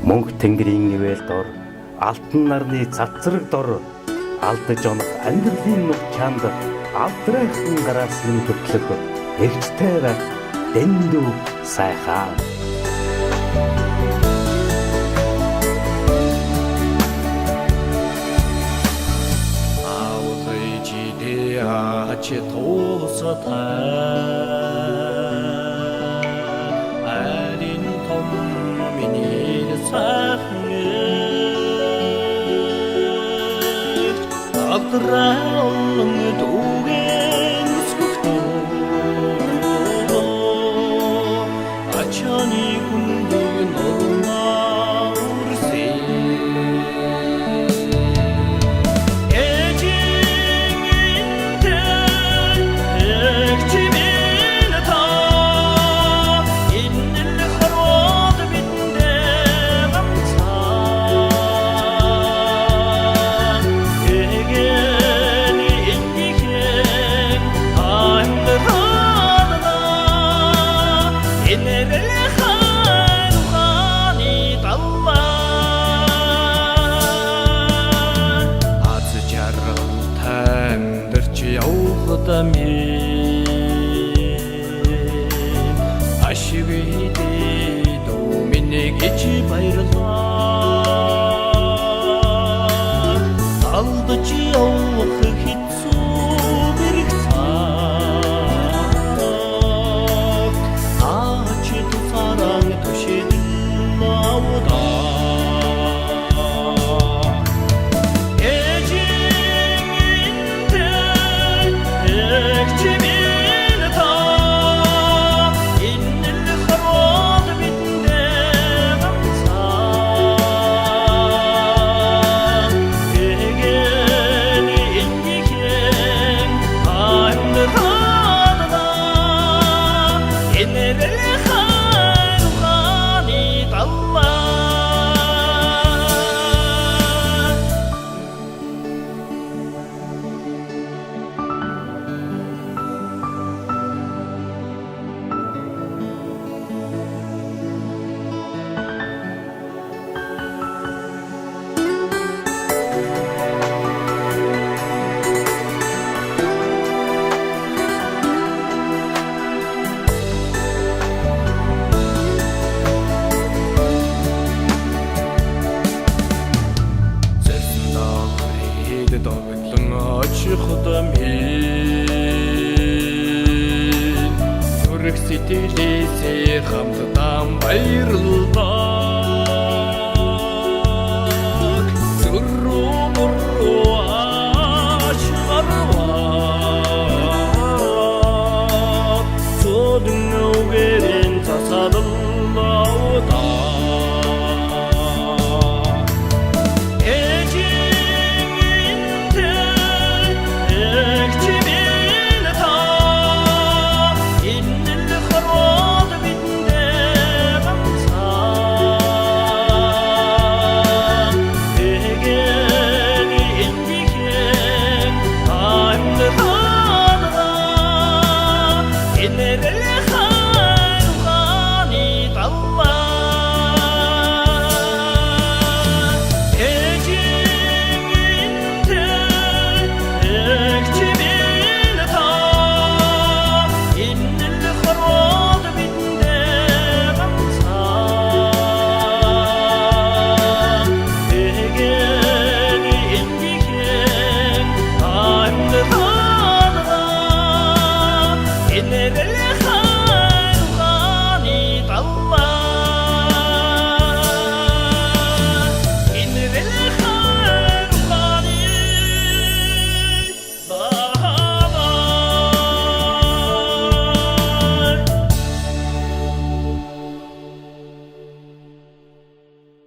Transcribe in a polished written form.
Мөнх тэнгэрийн ивэл дор алтан нарны цацраг дор алдаж онох амьдралын нух чанд алдрайхан гараас нь хөтлөг эгчтэй байх дэндүү сайхан Ачи тосатай алин том миний сахныг авдралн дугэн сүхтөө ачаны хүндэг нормаа үрсээ Ашивиди доминегичи баярлаа алдачи явах хэцүү мэрэгцээ ачи тусаран төшөдөл авда Зүрх сэтгэлээсээ хамтдаа баярлалаа зүррүү мөррүү ашгарваа цодон өгөрэн засадаллаа In